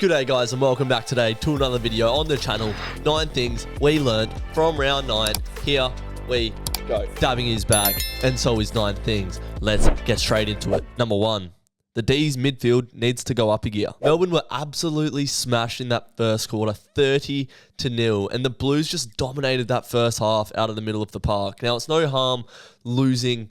G'day guys and welcome back today to another video on the channel. 9 things we learned from round 9. Here we go. Dabbing is back and so is 9 things. Let's get straight into it. Number 1. The D's midfield needs to go up a gear. Melbourne were absolutely smashed in that first quarter, 30-0, and the Blues just dominated that first half out of the middle of the park. Now, it's no harm losing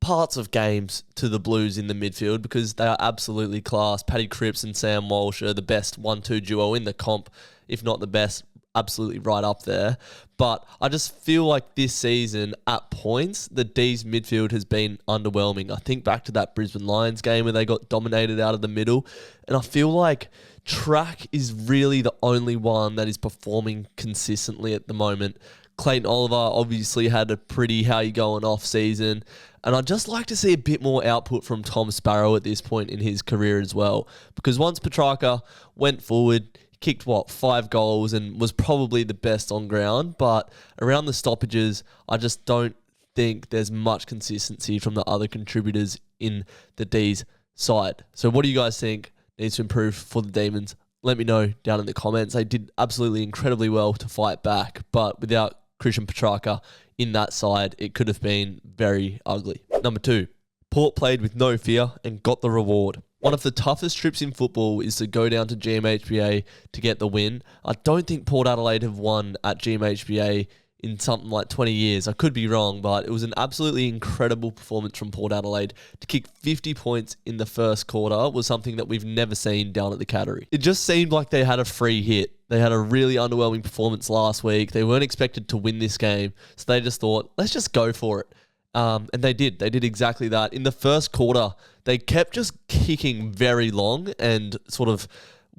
parts of games to the Blues in the midfield because they are absolutely class. Paddy Cripps and Sam Walsh are the best 1-2 duo in the comp, if not the best, absolutely right up there. But I just feel like this season, at points, the D's midfield has been underwhelming. I think back to that Brisbane Lions game where they got dominated out of the middle, and I feel like track is really the only one that is performing consistently at the moment. Clayton Oliver obviously had a pretty how-you-going off season, and I'd just like to see a bit more output from Tom Sparrow at this point in his career as well. Because once Petrarca went forward, kicked 5 goals and was probably the best on ground, but around the stoppages, I just don't think there's much consistency from the other contributors in the D's side. So what do you guys think needs to improve for the Demons? Let me know down in the comments. They did absolutely incredibly well to fight back, but without Christian Petrarca in that side, it could have been very ugly. Number 2, Port played with no fear and got the reward. One of the toughest trips in football is to go down to GMHBA to get the win. I don't think Port Adelaide have won at GMHBA in something like 20 years. I could be wrong, but it was an absolutely incredible performance from Port Adelaide. To kick 50 points in the first quarter was something that we've never seen down at the Cattery. It just seemed like they had a free hit. They had a really underwhelming performance last week. They weren't expected to win this game, so they just thought, let's just go for it. And they did. They did exactly that. In the first quarter, they kept just kicking very long and sort of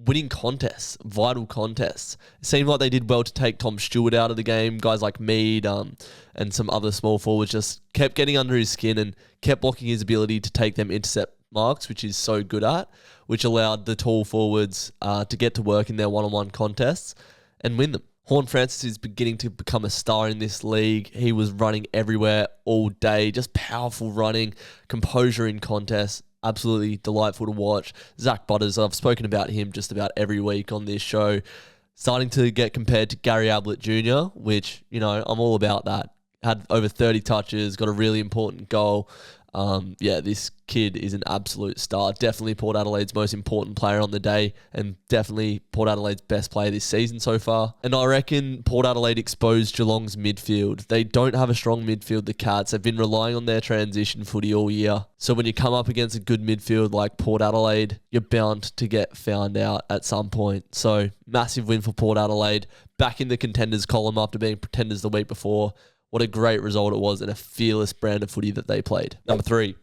winning contests, vital contests. It seemed like they did well to take Tom Stewart out of the game. Guys like Mead and some other small forwards just kept getting under his skin and kept blocking his ability to take them intercept marks, which he's so good at, which allowed the tall forwards to get to work in their one-on-one contests and win them. Horn Francis is beginning to become a star in this league. He was running everywhere all day, just powerful running, composure in contests. Absolutely delightful to watch. Zach Butters, I've spoken about him just about every week on this show, starting to get compared to Gary Ablett Jr., which, you know, I'm all about that. Had over 30 touches, got a really important goal. This kid is an absolute star. Definitely Port Adelaide's most important player on the day and definitely Port Adelaide's best player this season so far. And I reckon Port Adelaide exposed Geelong's midfield. They don't have a strong midfield, the Cats. They've been relying on their transition footy all year. So when you come up against a good midfield like Port Adelaide, you're bound to get found out at some point. So massive win for Port Adelaide. Back in the contenders column after being pretenders the week before. What a great result it was and a fearless brand of footy that they played. Number 3,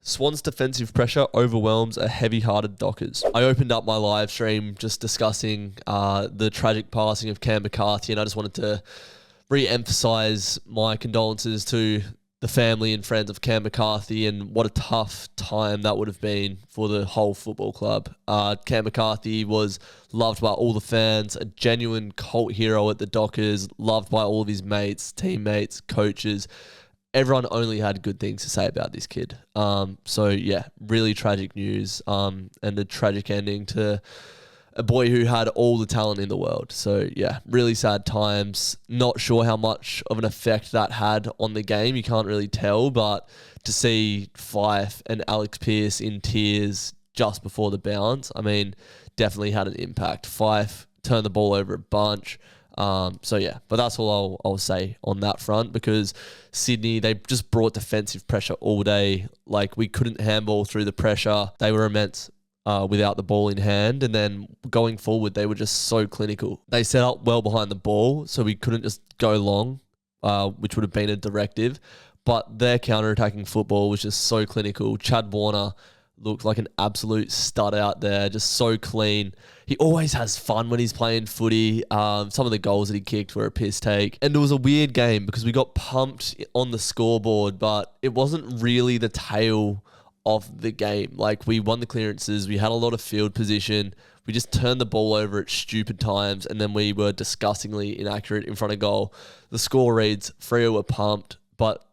Swans' defensive pressure overwhelms a heavy-hearted Dockers. I opened up my live stream just discussing the tragic passing of Cam McCarthy, and I just wanted to re-emphasise my condolences to the family and friends of Cam McCarthy and what a tough time that would have been for the whole football club. Cam McCarthy was loved by all the fans, a genuine cult hero at the Dockers, loved by all of his mates, teammates, coaches. Everyone only had good things to say about this kid. Really tragic news and a tragic ending to a boy who had all the talent in the world. So, yeah, really sad times. Not sure how much of an effect that had on the game. You can't really tell, but to see Fife and Alex Pearce in tears just before the bounce, I mean, definitely had an impact. Fife turned the ball over a bunch. But that's all I'll say on that front because Sydney, they just brought defensive pressure all day. Like, we couldn't handball through the pressure. They were immense. Without the ball in hand, and then going forward they were just so clinical. They set up well behind the ball so we couldn't just go long, which would have been a directive, but their counter-attacking football was just so clinical. Chad Warner looked like an absolute stud out there, just so clean. He always has fun when he's playing footy. Some of the goals that he kicked were a piss take, and it was a weird game because we got pumped on the scoreboard, but it wasn't really the tail of the game. Like, we won the clearances, we had a lot of field position, we just turned the ball over at stupid times, and then we were disgustingly inaccurate in front of goal. The score reads, Freo were pumped, but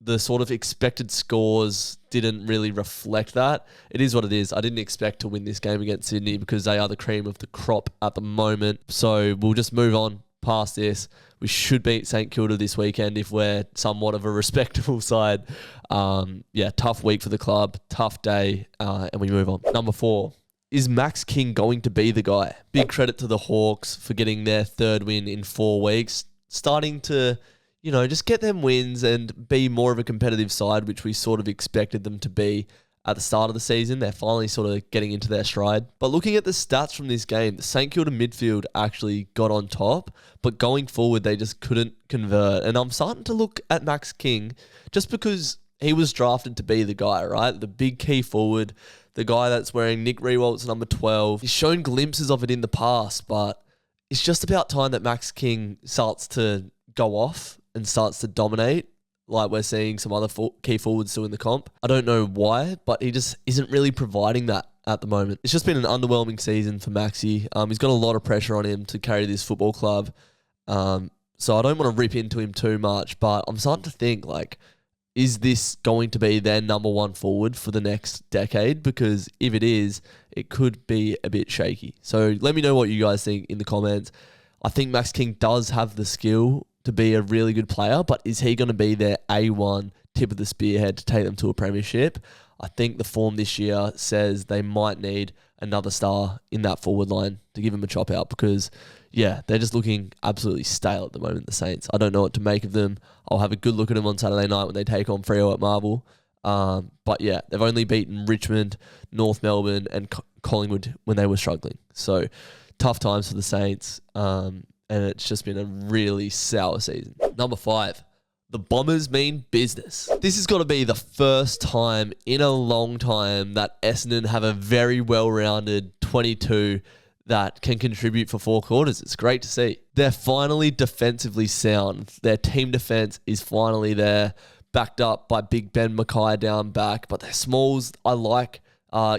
the sort of expected scores didn't really reflect that. It is what it is. I didn't expect to win this game against Sydney because they are the cream of the crop at the moment. So we'll just move on past this. We should beat St Kilda this weekend if we're somewhat of a respectable side. Tough week for the club, tough day, and we move on. Number 4. Is Max King going to be the guy? Big credit to the Hawks for getting their 3rd win in 4 weeks. Starting to, just get them wins and be more of a competitive side, which we sort of expected them to be at the start of the season. They're finally sort of getting into their stride. But looking at the stats from this game, the St Kilda midfield actually got on top, but going forward, they just couldn't convert. And I'm starting to look at Max King just because he was drafted to be the guy, right? The big key forward, the guy that's wearing Nick Riewold's number 12. He's shown glimpses of it in the past, but it's just about time that Max King starts to go off and starts to dominate like we're seeing some other key forwards do in the comp. I don't know why, but he just isn't really providing that at the moment. It's just been an underwhelming season for Maxi. He's got a lot of pressure on him to carry this football club. So I don't want to rip into him too much, but I'm starting to think, is this going to be their number 1 forward for the next decade? Because if it is, it could be a bit shaky. So let me know what you guys think in the comments. I think Max King does have the skill to be a really good player, but is he going to be their A1 tip of the spearhead to take them to a premiership? I think the form this year says they might need another star in that forward line to give him a chop out because, they're just looking absolutely stale at the moment, the Saints. I don't know what to make of them. I'll have a good look at them on Saturday night when they take on Freo at Marvel. They've only beaten Richmond, North Melbourne and Collingwood when they were struggling. So tough times for the Saints. And it's just been a really sour season. Number 5, the Bombers mean business. This has got to be the first time in a long time that Essendon have a very well-rounded 22 that can contribute for 4 quarters. It's great to see. They're finally defensively sound. Their team defense is finally there, backed up by Big Ben Mackay down back, but their smalls, I like.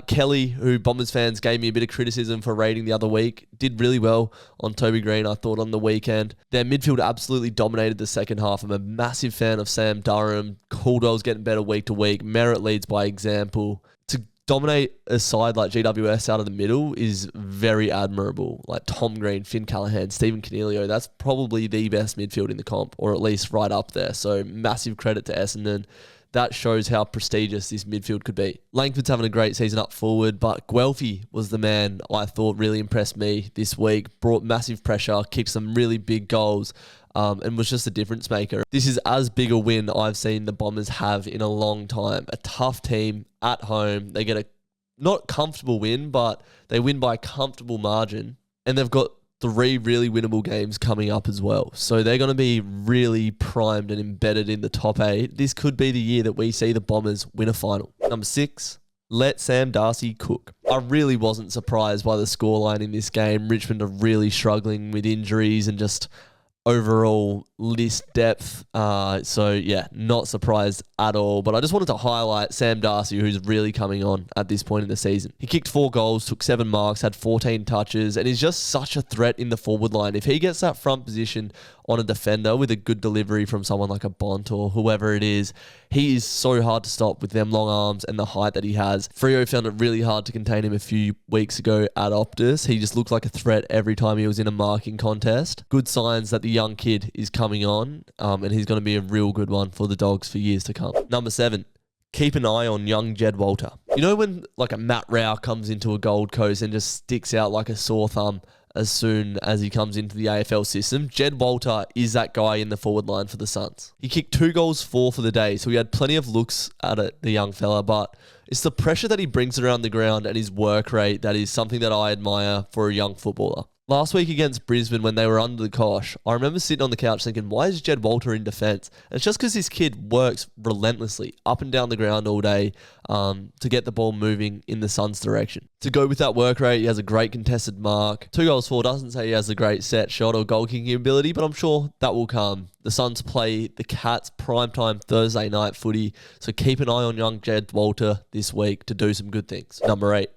Kelly, who Bombers fans gave me a bit of criticism for rating the other week, did really well on Toby Green, I thought, on the weekend. Their midfield absolutely dominated the second half. I'm a massive fan of Sam Durham. Caldwell's getting better week to week. Merritt leads by example. To dominate a side like GWS out of the middle is very admirable. Like Tom Green, Finn Callaghan, Stephen Cornelio, that's probably the best midfield in the comp, or at least right up there. So massive credit to Essendon. That shows how prestigious this midfield could be. Langford's having a great season up forward, but Guelphy was the man I thought really impressed me this week. Brought massive pressure, kicked some really big goals, and was just a difference maker. This is as big a win I've seen the Bombers have in a long time. A tough team at home. They get a not comfortable win, but they win by a comfortable margin. And they've got 3 really winnable games coming up as well. So they're going to be really primed and embedded in the top 8. This could be the year that we see the Bombers win a final. Number 6, let Sam Darcy cook. I really wasn't surprised by the scoreline in this game. Richmond are really struggling with injuries and just overall list depth. Not surprised at all. But I just wanted to highlight Sam Darcy, who's really coming on at this point in the season. He kicked 4 goals, took 7 marks, had 14 touches, and is just such a threat in the forward line. If he gets that front position on a defender with a good delivery from someone like a Bont or whoever it is, he is so hard to stop with them long arms and the height that he has. Freo found it really hard to contain him a few weeks ago at Optus. He just looked like a threat every time he was in a marking contest. Good signs that the young kid is coming on, and he's going to be a real good one for the Dogs for years to come. Number 7, keep an eye on young Jed Walter. You know when a Matt Rao comes into a Gold Coast and just sticks out like a sore thumb as soon as he comes into the AFL system? Jed Walter is that guy in the forward line for the Suns. He kicked 2 goals, 4 for the day, so he had plenty of looks at it, the young fella, but it's the pressure that he brings around the ground and his work rate that is something that I admire for a young footballer. Last week against Brisbane, when they were under the cosh, I remember sitting on the couch thinking, why is Jed Walter in defence? And it's just because this kid works relentlessly up and down the ground all day to get the ball moving in the Suns' direction. To go with that work rate, he has a great contested mark. 2 goals, 4 doesn't say he has a great set shot or goal kicking ability, but I'm sure that will come. The Suns play the Cats primetime Thursday night footy, so keep an eye on young Jed Walter this week to do some good things. Number 8.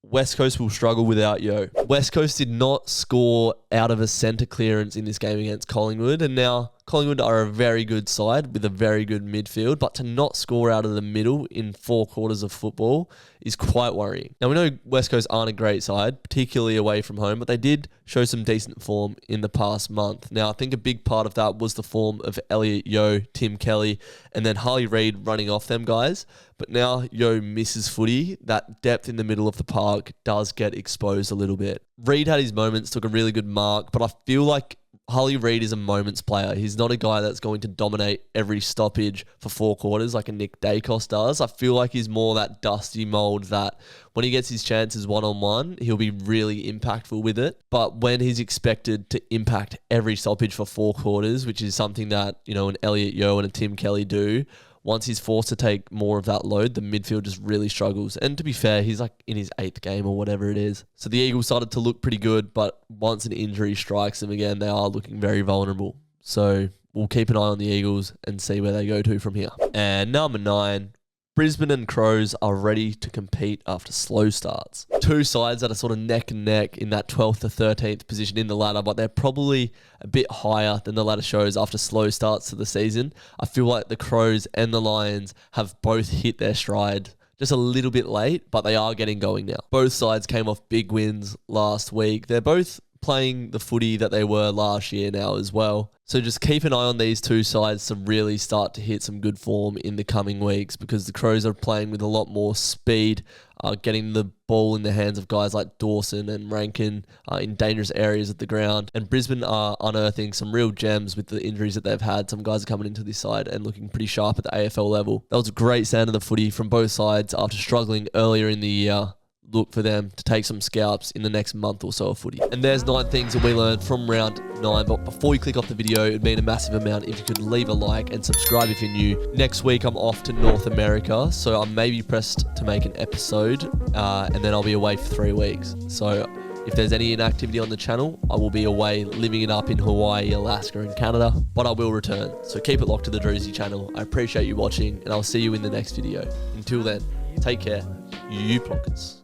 West Coast will struggle without Yo. West Coast did not score out of a centre clearance in this game against Collingwood, and now Collingwood are a very good side with a very good midfield, but to not score out of the middle in 4 quarters of football is quite worrying. Now, we know West Coast aren't a great side, particularly away from home, but they did show some decent form in the past month. Now, I think a big part of that was the form of Elliot Yeo, Tim Kelly, and then Harley Reid running off them guys. But now Yeo misses footy. That depth in the middle of the park does get exposed a little bit. Reid had his moments, took a really good mark, but I feel like Harley Reid is a moments player. He's not a guy that's going to dominate every stoppage for 4 quarters like a Nick Dacos does. I feel like he's more that dusty mould that when he gets his chances one-on-one, he'll be really impactful with it. But when he's expected to impact every stoppage for 4 quarters, which is something that, you know, an Elliot Yeo and a Tim Kelly do, once he's forced to take more of that load, the midfield just really struggles. And to be fair, he's like in his 8th game or whatever it is. So the Eagles started to look pretty good, but once an injury strikes them again, they are looking very vulnerable. So we'll keep an eye on the Eagles and see where they go to from here. And number 9, Brisbane and Crows are ready to compete after slow starts. 2 sides that are sort of neck and neck in that 12th to 13th position in the ladder, but they're probably a bit higher than the ladder shows after slow starts to the season. I feel like the Crows and the Lions have both hit their stride just a little bit late, but they are getting going now. Both sides came off big wins last week. They're both playing the footy that they were last year now as well. So just keep an eye on these 2 sides to really start to hit some good form in the coming weeks, because the Crows are playing with a lot more speed, getting the ball in the hands of guys like Dawson and Rankin in dangerous areas of the ground. And Brisbane are unearthing some real gems with the injuries that they've had. Some guys are coming into this side and looking pretty sharp at the AFL level. That was a great sound of the footy from both sides after struggling earlier in the year. Look for them to take some scalps in the next month or so of footy. And there's 9 things that we learned from round 9. But before you click off the video, it'd mean a massive amount if you could leave a like and subscribe if you're new. Next week, I'm off to North America, so I may be pressed to make an episode, and then I'll be away for 3 weeks. So if there's any inactivity on the channel, I will be away living it up in Hawaii, Alaska, and Canada, but I will return. So keep it locked to the Drewzy channel. I appreciate you watching, and I'll see you in the next video. Until then, take care, you plonkers.